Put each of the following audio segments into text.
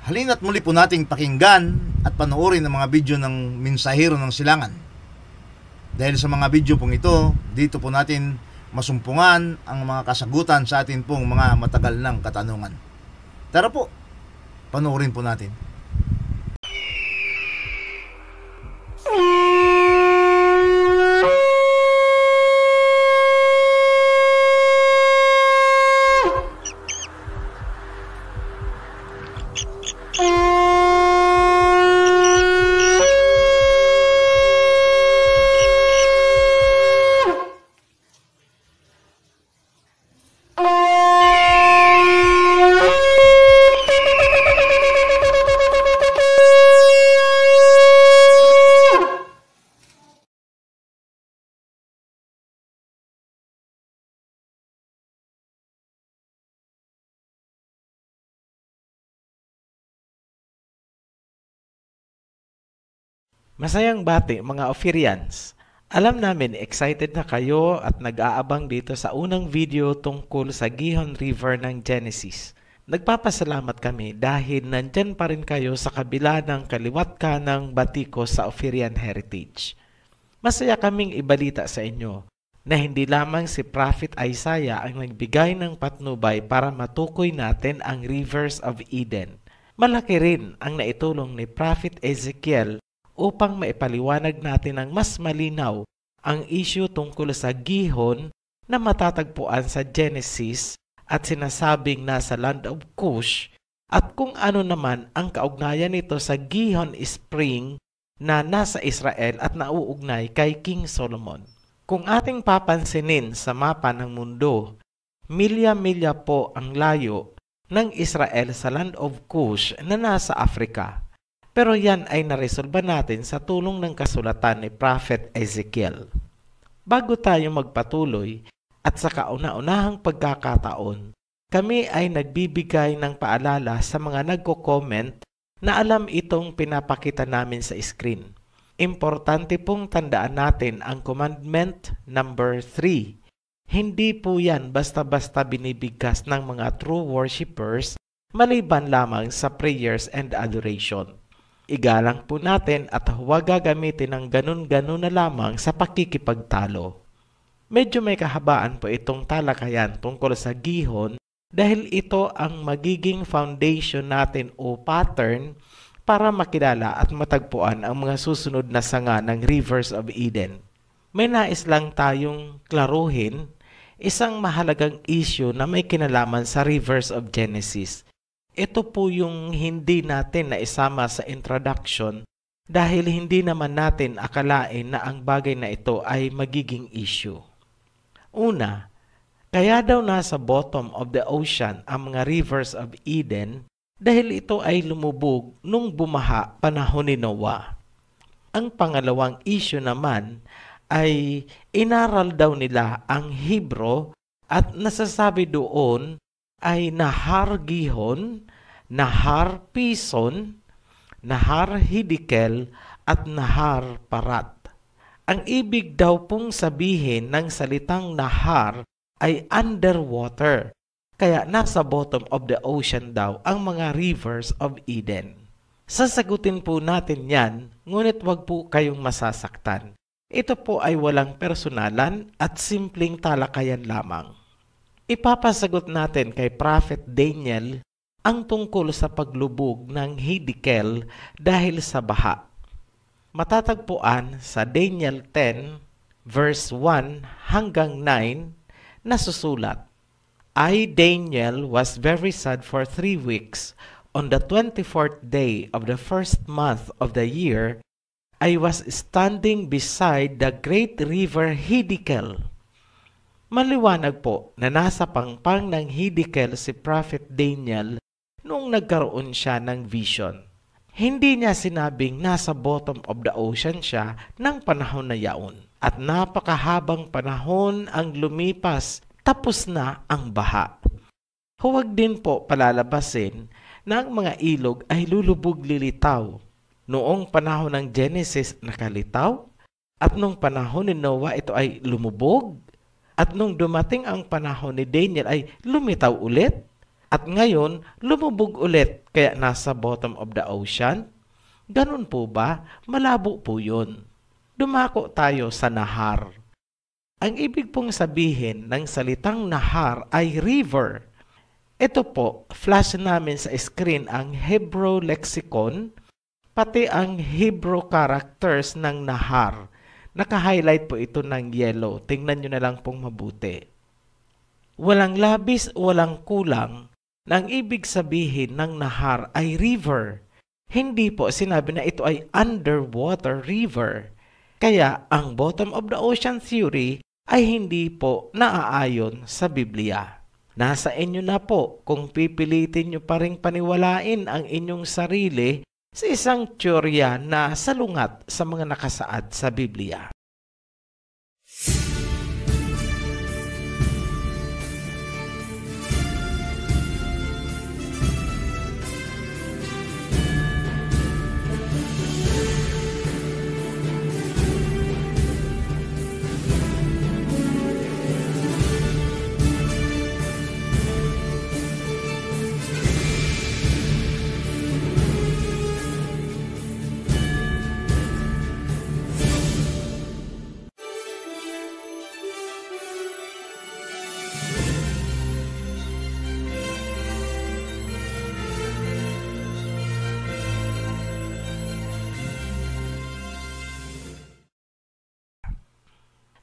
Halina't muli po nating pakinggan at panoorin ang mga video ng Mensahero ng Silangan. Dahil sa mga video pong ito, dito po natin masumpungan ang mga kasagutan sa atin pong mga matagal ng katanungan. Tara po, panoorin po natin. Masayang bati mga Ophirians. Alam namin excited na kayo at nag-aabang dito sa unang video tungkol sa Gihon River ng Genesis. Nagpapasalamat kami dahil nandyan pa rin kayo sa kabila ng kaliwat kanang batiko sa Ophirian Heritage. Masaya kaming ibalita sa inyo na hindi lamang si Prophet Isaiah ang nagbigay ng patnubay para matukoy natin ang rivers of Eden. Malaki rin ang naitulong ni Prophet Ezekiel upang maipaliwanag natin ng mas malinaw ang issue tungkol sa Gihon na matatagpuan sa Genesis at sinasabing nasa land of Cush at kung ano naman ang kaugnayan nito sa Gihon Spring na nasa Israel at nauugnay kay King Solomon. Kung ating papansinin sa mapa ng mundo, milya-milya po ang layo ng Israel sa land of Cush na nasa Africa. Pero yan ay naresolba natin sa tulong ng kasulatan ni Prophet Ezekiel. Bago tayo magpatuloy at sa kauna-unahang pagkakataon, kami ay nagbibigay ng paalala sa mga nagko-comment na alam itong pinapakita namin sa screen. Importante pong tandaan natin ang commandment number 3. Hindi po yan basta-basta binibigkas ng mga true worshipers maliban lamang sa prayers and adoration. Igalang po natin at huwag gagamitin ng ganun-ganun na lamang sa pakikipagtalo. Medyo may kahabaan po itong talakayan tungkol sa Gihon dahil ito ang magiging foundation natin o pattern para makilala at matagpuan ang mga susunod na sanga ng Rivers of Eden. May nais lang tayong klaruhin isang mahalagang issue na may kinalaman sa Rivers of Genesis. Ito po yung hindi natin na isama sa introduction dahil hindi naman natin akalain na ang bagay na ito ay magiging issue. Una, kaya daw nasa bottom of the ocean ang mga rivers of Eden dahil ito ay lumubog nung bumaha panahon ni Noah. Ang pangalawang issue naman ay inaral daw nila ang Hebrew at nasasabi doon ay Nahar Gihon, Nahar Pison, Nahar Hiddekel at Nahar Parat. Ang ibig daw pong sabihin ng salitang Nahar ay underwater, kaya nasa bottom of the ocean daw ang mga rivers of Eden. Sasagutin po natin yan, ngunit wag po kayong masasaktan. Ito po ay walang personalan at simpleng talakayan lamang. Ipapasagot natin kay Prophet Daniel ang tungkol sa paglubog ng Hiddekel dahil sa baha. Matatagpuan sa Daniel 10 verse 1 hanggang 9 na susulat, I, Daniel, was very sad for 3 weeks. On the 24th day of the first month of the year, I was standing beside the great river Hiddekel. Maliwanag po na nasa pangpang ng Hiddekel si Prophet Daniel noong nagkaroon siya ng vision. Hindi niya sinabing nasa bottom of the ocean siya ng panahon na yaon. At napakahabang panahon ang lumipas, tapos na ang baha. Huwag din po palalabasin na ang mga ilog ay lulubog lilitaw. Noong panahon ng Genesis nakalitaw, at nung panahon ni Noah ito ay lumubog, at nung dumating ang panahon ni Daniel ay lumitaw ulit, At ngayon, lumubog ulit kaya nasa bottom of the ocean? Ganun po ba? Malabo po yun. Dumako tayo sa nahar. Ang ibig pong sabihin ng salitang nahar ay river. Ito po, flash namin sa screen ang Hebrew lexicon, pati ang Hebrew characters ng nahar. Naka-highlight po ito ng yellow. Tingnan nyo na lang pong mabuti. Walang labis, walang kulang na ang ibig sabihin ng nahar ay river. Hindi po sinabi na ito ay underwater river. Kaya ang bottom of the ocean theory ay hindi po naaayon sa Biblia. Nasa inyo na po kung pipilitin nyo pa ring paniwalain ang inyong sarili sa isang teorya na salungat sa mga nakasaad sa Biblia.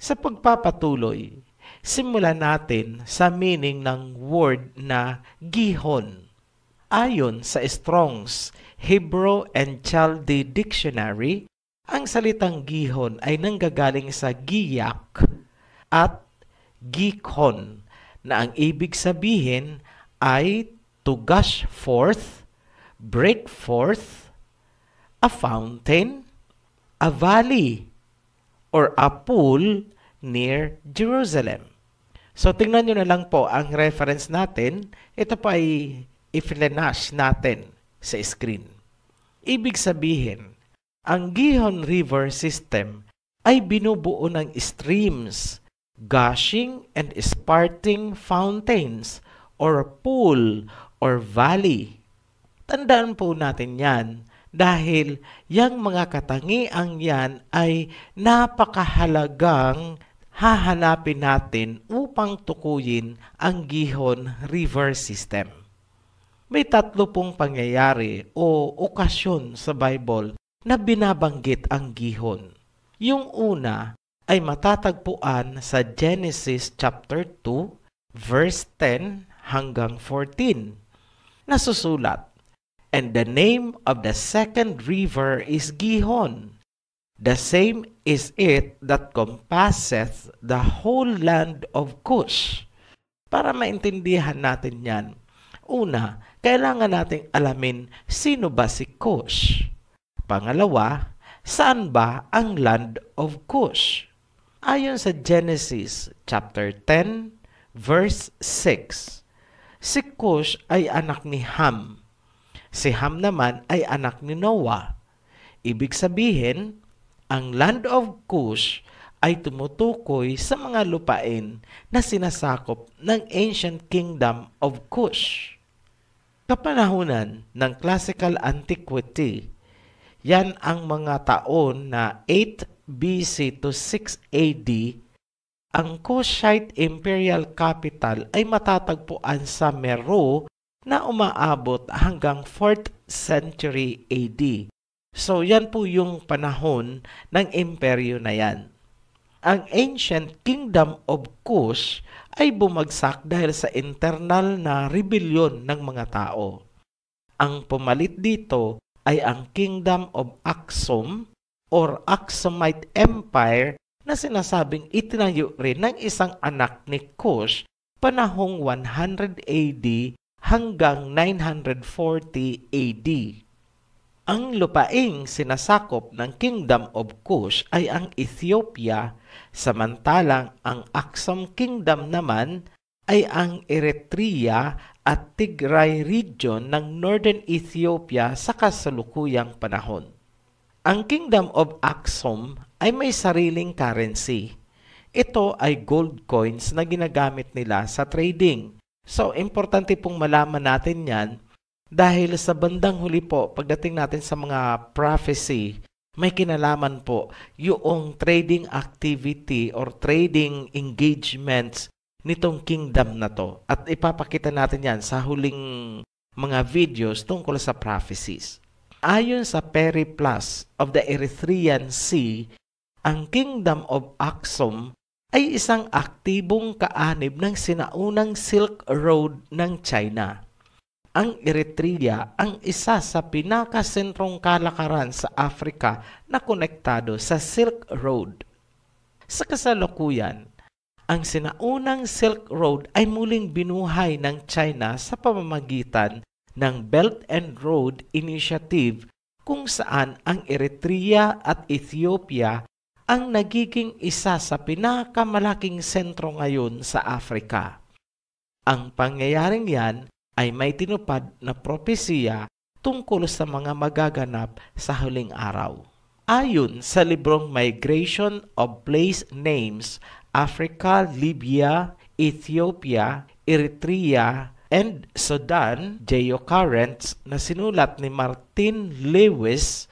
Sa pagpapatuloy, simulan natin sa meaning ng word na gihon. Ayon sa Strong's Hebrew and Chaldee Dictionary, ang salitang gihon ay nanggagaling sa giyak at gikhon na ang ibig sabihin ay to gush forth, break forth, a fountain, a valley, or a pool near Jerusalem. So, tingnan nyo na lang po ang reference natin. Ito po ay i-flash natin sa screen. Ibig sabihin, ang Gihon River System ay binubuo ng streams, gushing and spurting fountains, or pool or valley. Tandaan po natin yan dahil yung mga katangiang yan ay napakahalagang hahanapin natin upang tukuyin ang Gihon River System. May 3 pong pangyayari o okasyon sa Bible na binabanggit ang Gihon. Yung una ay matatagpuan sa Genesis chapter 2, verse 10 hanggang 14. Nasusulat, "And the name of the second river is Gihon. The same is it that compasseth the whole land of Cush." Para maintindihan natin yan, una, kailangan nating alamin sino ba si Cush. Pangalawa, saan ba ang land of Cush? Ayon sa Genesis chapter 10, verse 6, si Cush ay anak ni Ham. Si Ham naman ay anak ni Noah. Ibig sabihin, ang land of Cush ay tumutukoy sa mga lupain na sinasakop ng ancient kingdom of Cush. Kapanahunan ng classical antiquity, yan ang mga taon na 8 BC to 6 AD, ang Kushite imperial capital ay matatagpuan sa Meroe na umaabot hanggang 4th century AD. So yan po yung panahon ng imperyo na yan. Ang ancient kingdom of Cush ay bumagsak dahil sa internal na rebellion ng mga tao. Ang pumalit dito ay ang kingdom of Aksum or Aksumite Empire na sinasabing itinayo rin ng isang anak ni Cush panahong 100 AD hanggang 940 AD. Ang lupaing sinasakop ng Kingdom of Cush ay ang Ethiopia, samantalang ang Aksum Kingdom naman ay ang Eritrea at Tigray region ng Northern Ethiopia sa kasalukuyang panahon. Ang Kingdom of Aksum ay may sariling currency. Ito ay gold coins na ginagamit nila sa trading So, importante pong malaman natin yan dahil sa bandang huli po, pagdating natin sa mga prophecy, may kinalaman po yung trading activity or trading engagements nitong kingdom na to. At ipapakita natin yan sa huling mga videos tungkol sa prophecies. Ayon sa Periplus of the Erythraean Sea, ang Kingdom of Aksum ay isang aktibong kaanib ng sinaunang Silk Road ng China. Ang Eritrea ang isa sa pinakasentrong kalakaran sa Africa na konektado sa Silk Road. Sa kasalukuyan, ang sinaunang Silk Road ay muling binuhay ng China sa pamamagitan ng Belt and Road Initiative kung saan ang Eritrea at Ethiopia ang nagiging isa sa pinakamalaking sentro ngayon sa Africa. Ang pangyayaring yan ay may tinupad na propesiya tungkol sa mga magaganap sa huling araw. Ayon sa librong Migration of Place Names, Africa, Libya, Ethiopia, Eritrea, and Sudan Geocurrents na sinulat ni Martin Lewis,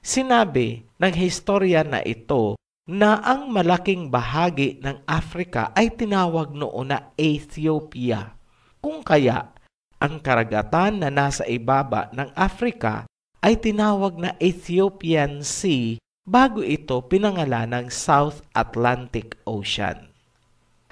sinabi ng historia na ito na ang malaking bahagi ng Africa ay tinawag noon na Ethiopia. Kung kaya, ang karagatan na nasa ibaba ng Africa ay tinawag na Ethiopian Sea bago ito pinangalan ng South Atlantic Ocean.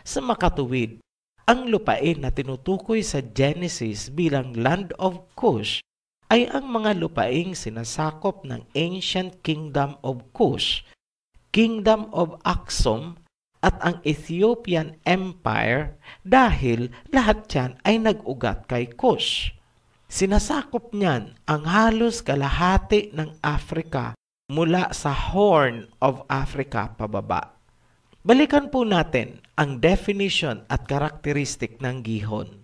Sa makatuwid, ang lupain na tinutukoy sa Genesis bilang Land of Cush ay ang mga lupaing sinasakop ng Ancient Kingdom of Cush, Kingdom of Aksum, at ang Ethiopian Empire dahil lahat yan ay nag-ugat kay Cush. Sinasakop niyan ang halos kalahati ng Africa mula sa Horn of Africa pababa. Balikan po natin ang definition at karakteristik ng gihon.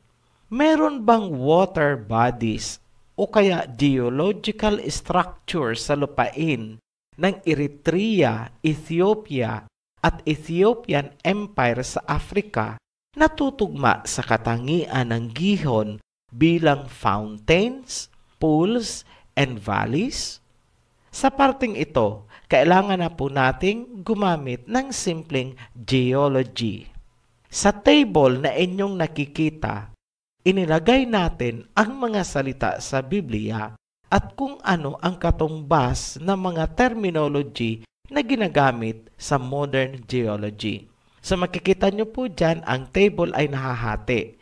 Meron bang water bodies o kaya geological structure sa lupain ng Eritrea, Ethiopia, at Ethiopian Empire sa Africa na tutugma sa katangian ng gihon bilang fountains, pools, and valleys? Sa parting ito, kailangan na po nating gumamit ng simpleng geology. Sa table na inyong nakikita, inilagay natin ang mga salita sa Biblia at kung ano ang katumbas ng mga terminology na ginagamit sa modern geology. So makikita nyo po dyan, ang table ay nahahati.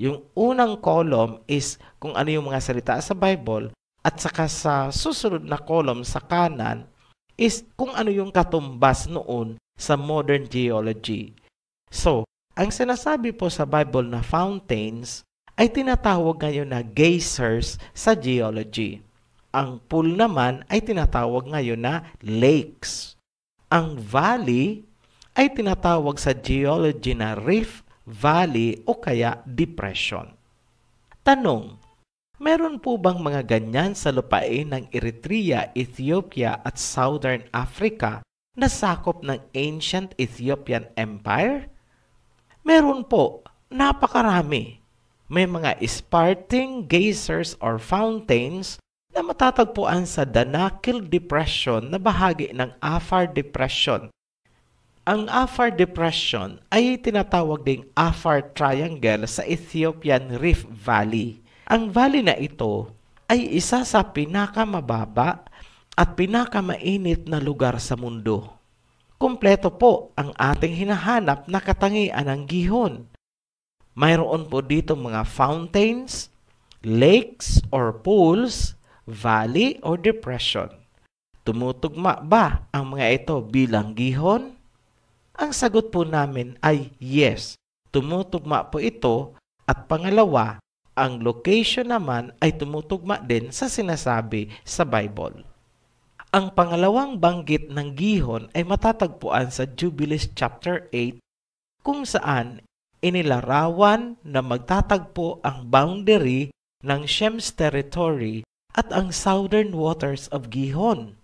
Yung unang column is kung ano yung mga salita sa Bible at saka sa susunod na column sa kanan is kung ano yung katumbas noon sa modern geology. So, ang sinasabi po sa Bible na fountains ay tinatawag ngayon na geysers sa geology. Ang pool naman ay tinatawag ngayon na lakes. Ang valley ay tinatawag sa geology na rift, valley o kaya depression. Tanong, meron po bang mga ganyan sa lupain ng Eritrea, Ethiopia at Southern Africa na sakop ng Ancient Ethiopian Empire? Meron po, napakarami. May mga sparkling geysers or fountains na matatagpuan sa Danakil Depression na bahagi ng Afar Depression. Ang Afar Depression ay tinatawag ding Afar Triangle sa Ethiopian Rift Valley. Ang valley na ito ay isa sa pinakamababa at pinakamainit na lugar sa mundo. Kumpleto po ang ating hinahanap na katangian ng gihon. Mayroon po dito mga fountains, lakes or pools, valley or depression. Tumutugma ba ang mga ito bilang gihon? Ang sagot po namin ay yes, tumutugma po ito at pangalawa, ang location naman ay tumutugma din sa sinasabi sa Bible. Ang pangalawang banggit ng gihon ay matatagpuan sa Jubilees chapter 8 kung saan inilarawan na magtatagpo ang boundary ng Shem's territory at ang southern waters of Gihon.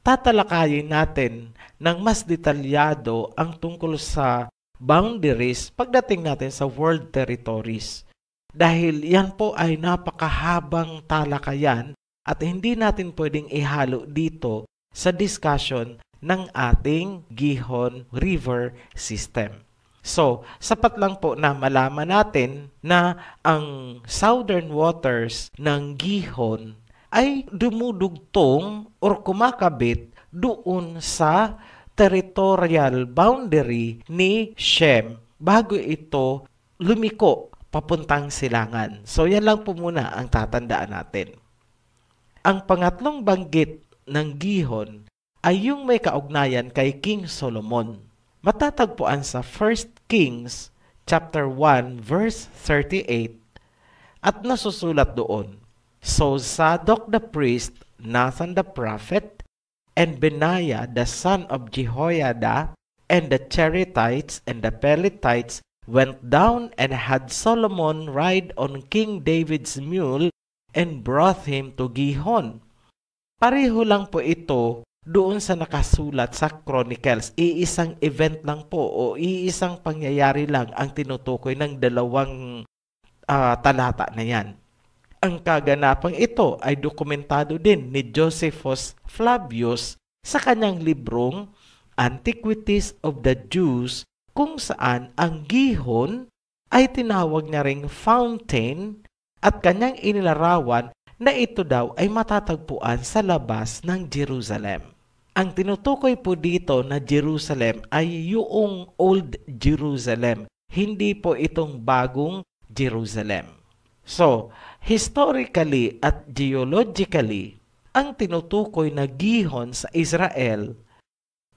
Tatalakayin natin ng mas detalyado ang tungkol sa boundaries pagdating natin sa world territories. dahil yan po ay napakahabang talakayan at hindi natin pwedeng ihalo dito sa discussion ng ating Gihon River system. So, sapat lang po na malaman natin na ang southern waters ng Gihon ay dumudugtong or kumakabit doon sa territorial boundary ni Shem bago ito lumiko papuntang silangan. So, yan lang po muna ang tatandaan natin. Ang pangatlong banggit ng Gihon ay yung may kaugnayan kay King Solomon. Matatagpuan sa 1 Kings chapter 1 verse 38 at nasusulat doon, "So Zadok the priest, Nathan the prophet, and Benaiah the son of Jehoiada, and the Cherethites and the Pelethites went down and had Solomon ride on King David's mule and brought him to Gihon." Pareho lang po ito doon sa nakasulat sa Chronicles. Iisang event lang po o iisang pangyayari lang ang tinutukoy ng dalawang talata na yan. Ang kaganapang ito ay dokumentado din ni Josephus Flavius sa kanyang librong Antiquities of the Jews, kung saan ang Gihon ay tinawag niya ring fountain at kanyang inilarawan na ito daw ay matatagpuan sa labas ng Jerusalem. Ang tinutukoy po dito na Jerusalem ay yung Old Jerusalem, hindi po itong bagong Jerusalem. So, historically at geologically, ang tinutukoy na Gihon sa Israel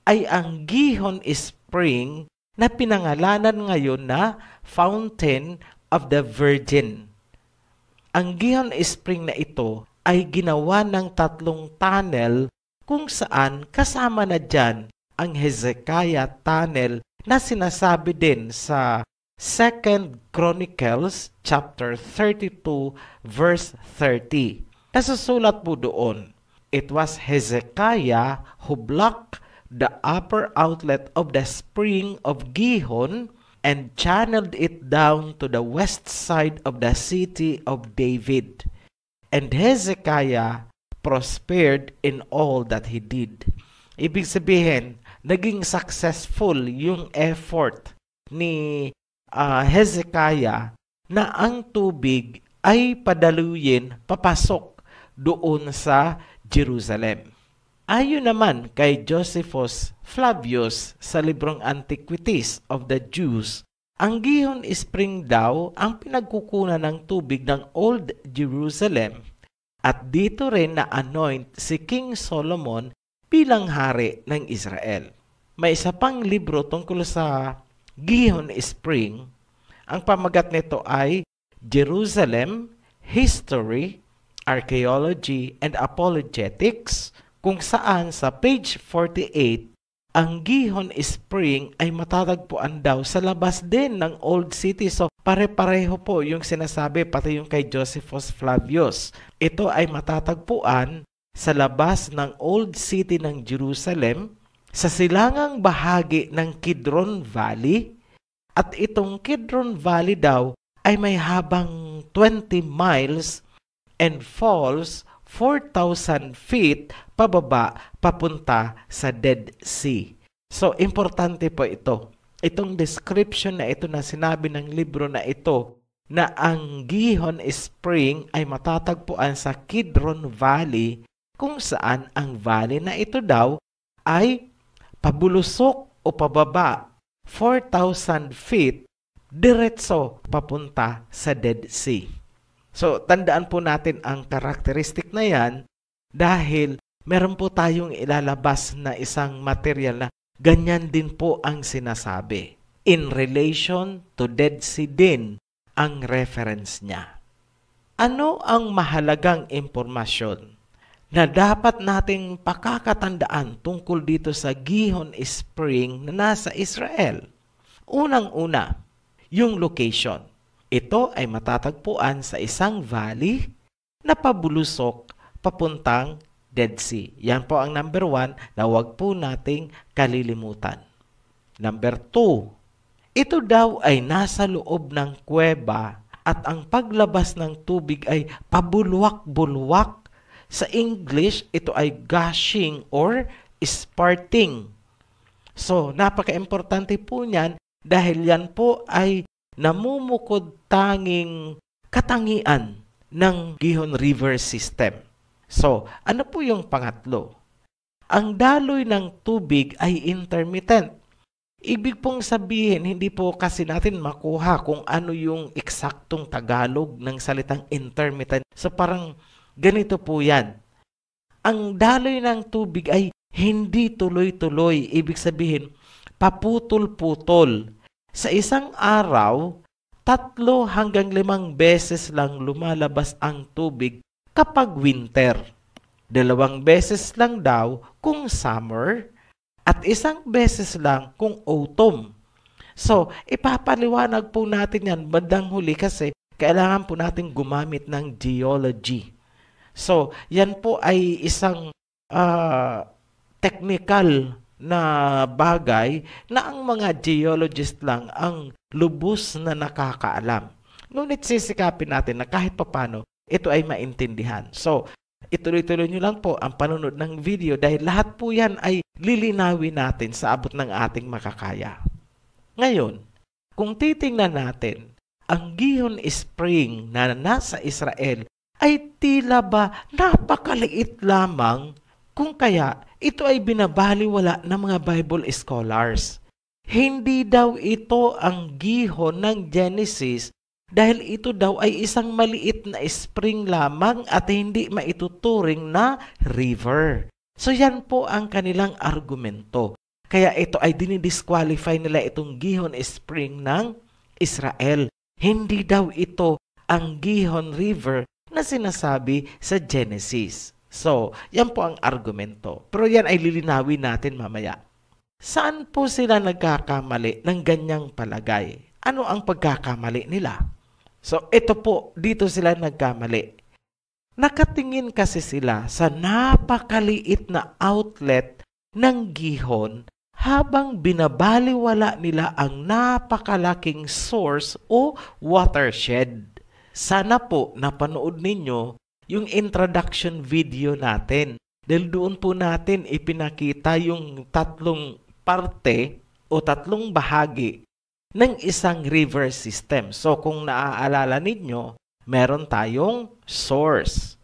ay ang Gihon Spring na pinangalanan ngayon na Fountain of the Virgin. Ang Gihon Spring na ito ay ginawa ng 3 tunnel kung saan kasama na dyan ang Hezekiah Tunnel na sinasabi din sa 2 Chronicles chapter 32 verse 30. Nasusulat po doon, "It was Hezekiah who blocked the upper outlet of the spring of Gihon and channeled it down to the west side of the city of David. And Hezekiah prospered in all that he did." Ibig sabihin, naging successful yung effort ni Hezekiah na ang tubig ay padaluyin papasok doon sa Jerusalem. Ayon naman kay Josephus Flavius sa librong Antiquities of the Jews, ang Gihon Spring daw ang pinagkukunan ng tubig ng Old Jerusalem at dito rin na-anoint si King Solomon bilang hari ng Israel. May isa pang libro tungkol sa Gihon Spring. Ang pamagat nito ay Jerusalem, History, Archaeology, and Apologetics, kung saan sa page 48, ang Gihon Spring ay matatagpuan daw sa labas din ng Old City. So, pare-pareho po yung sinasabi, pati yung kay Josephus Flavius. Ito ay matatagpuan sa labas ng Old City ng Jerusalem, sa silangang bahagi ng Kidron Valley, at itong Kidron Valley daw ay may habang 20 miles and falls 4,000 feet pababa papunta sa Dead Sea. So, importante po ito. Itong description na ito na sinabi ng libro na ito na ang Gihon Spring ay matatagpuan sa Kidron Valley, kung saan ang valley na ito daw ay pabulusok o pababa 4,000 feet diretso papunta sa Dead Sea. So, tandaan po natin ang karakteristik na yan dahil meron po tayong ilalabas na isang material na ganyan din po ang sinasabi. In relation to Dead Sea din ang reference niya. Ano ang mahalagang impormasyon na dapat nating pakakatandaan tungkol dito sa Gihon Spring na nasa Israel? Unang-una, yung location. Ito ay matatagpuan sa isang valley na pabulusok papuntang Dead Sea. Yan po ang number 1 na huwag po nating kalilimutan. Number 2, ito daw ay nasa loob ng kuweba at ang paglabas ng tubig ay pabulwak-bulwak. Sa English, ito ay gushing or spurting. So, napaka-importante po niyan dahil yan po ay namumukod tanging katangian ng Gihon River System. So, ano po yung pangatlo? Ang daloy ng tubig ay intermittent. Ibig pong sabihin, hindi po kasi natin makuha kung ano yung eksaktong Tagalog ng salitang intermittent. So parang ganito po yan. Ang daloy ng tubig ay hindi tuloy-tuloy. Ibig sabihin, paputol-putol. Sa isang araw, 3 hanggang 5 beses lang lumalabas ang tubig kapag winter. 2 beses lang daw kung summer at 1 beses lang kung autumn. So, ipapaliwanag po natin yan bandang huli kasi kailangan po natin gumamit ng geology. So, yan po ay isang technical na bagay na ang mga geologist lang ang lubos na nakakaalam. Ngunit sisikapin natin na kahit papano, ito ay maintindihan. So, ituloy-tuloy nyo lang po ang panunod ng video dahil lahat po yan ay lilinawin natin sa abot ng ating makakaya. Ngayon, kung titingnan natin, ang Gihon Spring na nasa Israel ay tila ba napakaliit lamang kung kaya ito ay binabaliwala ng mga Bible scholars. Hindi daw ito ang Gihon ng Genesis dahil ito daw ay isang maliit na spring lamang at hindi maituturing na river. So yan po ang kanilang argumento. Kaya ito ay dinidisqualify nila itong Gihon Spring ng Israel. Hindi daw ito ang Gihon River na sinasabi sa Genesis. So, yan po ang argumento. Pero yan ay lilinawin natin mamaya. Saan po sila nagkakamali ng ganyang palagay? Ano ang pagkakamali nila? So, ito po, dito sila nagkamali. Nakatingin kasi sila sa napakaliit na outlet ng Gihon habang binabaliwala nila ang napakalaking source o watershed. Sana po napanood ninyo yung introduction video natin. Dahil doon po natin ipinakita yung 3 parte o 3 bahagi ng isang river system. So kung naaalala ninyo, meron tayong source.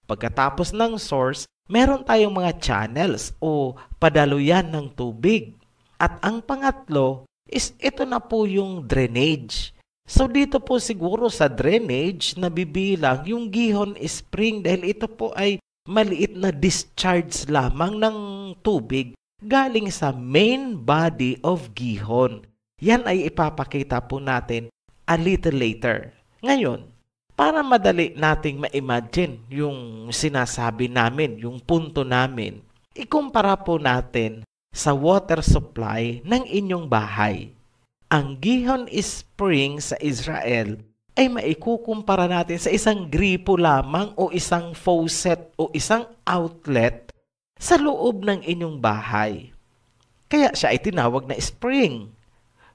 Pagkatapos ng source, meron tayong mga channels o padaluyan ng tubig. At ang pangatlo is ito na po yung drainage. So dito po siguro sa drainage nabibilang yung Gihon Spring dahil ito po ay maliit na discharge lamang ng tubig galing sa main body of Gihon. Yan ay ipapakita po natin a little later. Ngayon, para madali nating ma-imagine yung sinasabi namin, yung punto namin, ikumpara po natin sa water supply ng inyong bahay. Ang Gihon Spring sa Israel ay maikukumpara natin sa isang gripo lamang o isang faucet o isang outlet sa loob ng inyong bahay. Kaya siya ay tinawag na spring.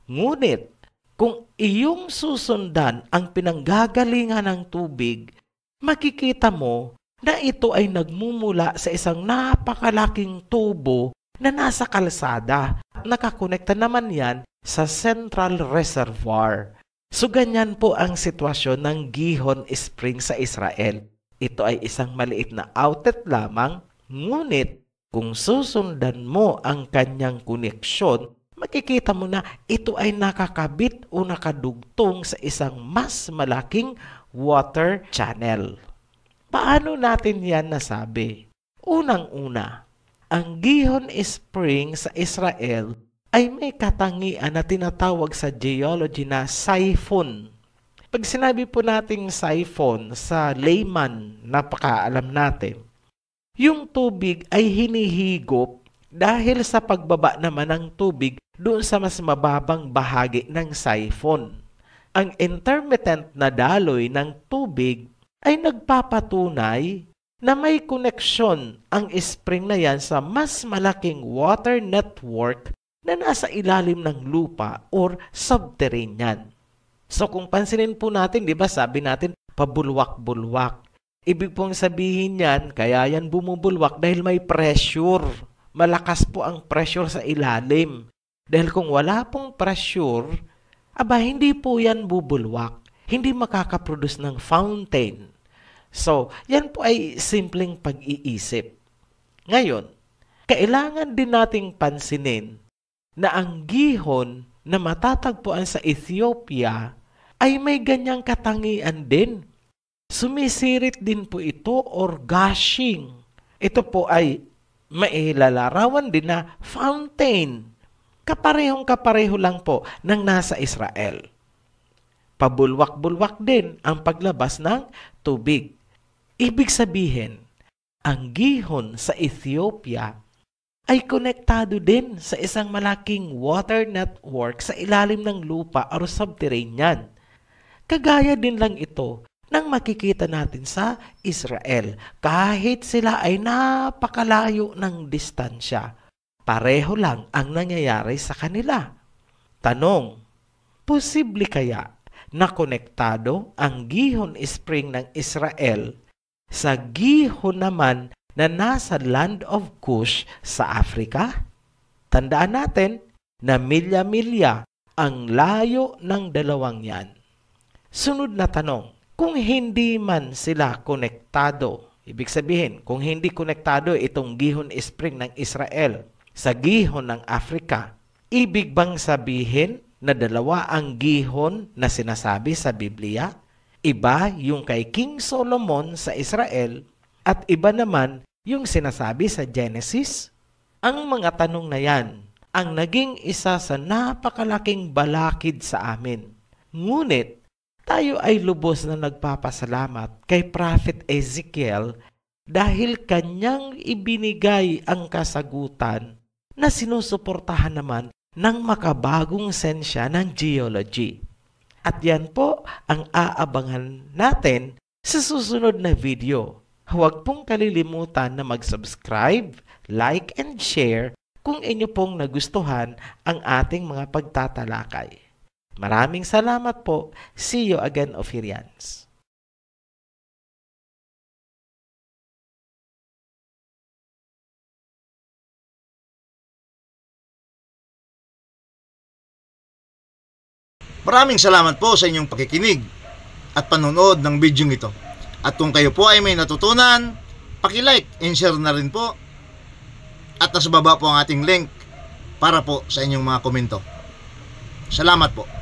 Ngunit, kung iyong susundan ang pinanggagalingan ng tubig, makikita mo na ito ay nagmumula sa isang napakalaking tubo na nasa kalsada. Nakakonekta naman yan sa central reservoir. So ganyan po ang sitwasyon ng Gihon Spring sa Israel. Ito ay isang maliit na outlet lamang, ngunit kung susundan mo ang kanyang koneksyon, makikita mo na ito ay nakakabit o nakadugtong sa isang mas malaking water channel. Paano natin yan nasabi? Unang-una, ang Gihon Spring sa Israel ay may katangian na tinatawag sa geology na siphon. Pag sinabi po nating siphon sa layman, napakaalam natin, yung tubig ay hinihigop dahil sa pagbaba naman ng tubig doon sa mas mababang bahagi ng siphon. Ang intermittent na daloy ng tubig ay nagpapatunay na may koneksyon ang spring na yan sa mas malaking water network na nasa ilalim ng lupa or subterranean. So kung pansinin po natin, di ba sabi natin, pabulwak-bulwak. Ibig pong sabihin yan, kaya yan bumubulwak dahil may pressure. Malakas po ang pressure sa ilalim. Dahil kung wala pong pressure, hindi po yan bubulwak. Hindi makakaproduce ng fountain. So, yan po ay simpleng pag-iisip. Ngayon, kailangan din nating pansinin na ang gihon na matatagpuan sa Ethiopia ay may ganyang katangian din. Sumisirit din po ito or gushing. Ito po ay mailalarawan din na fountain. Kaparehong-kapareho lang po ng nasa Israel. Pabulwak-bulwak din ang paglabas ng tubig. Ibig sabihin, ang gihon sa Ethiopia ay konektado din sa isang malaking water network sa ilalim ng lupa o subterranean. Kagaya din lang ito ng makikita natin sa Israel kahit sila ay napakalayo ng distansya. Pareho lang ang nangyayari sa kanila. Tanong, posible kaya na konektado ang Gihon Spring ng Israel sa gihon naman na nasa Land of Cush sa Africa? Tandaan natin na milya-milya ang layo ng dalawang yan. Sunod na tanong, kung hindi man sila konektado, ibig sabihin, kung hindi konektado itong Gihon Spring ng Israel sa gihon ng Africa, ibig bang sabihin na dalawa ang gihon na sinasabi sa Biblia? Iba yung kay King Solomon sa Israel at iba naman yung sinasabi sa Genesis? Ang mga tanong na yan ang naging isa sa napakalaking balakid sa amin. Ngunit, tayo ay lubos na nagpapasalamat kay Prophet Ezekiel dahil kanyang ibinigay ang kasagutan na sinusuportahan naman ng makabagong sensya ng geology. At yan po ang aabangan natin sa susunod na video. Huwag pong kalilimutan na mag-subscribe, like, and share kung inyo pong nagustuhan ang ating mga pagtatalakay. Maraming salamat po. See you again, Ophirians. Maraming salamat po sa inyong pakikinig at panonood ng video ito. At kung kayo po ay may natutunan, paki-like and share na rin po. At nasa baba po ang ating link para po sa inyong mga komento. Salamat po.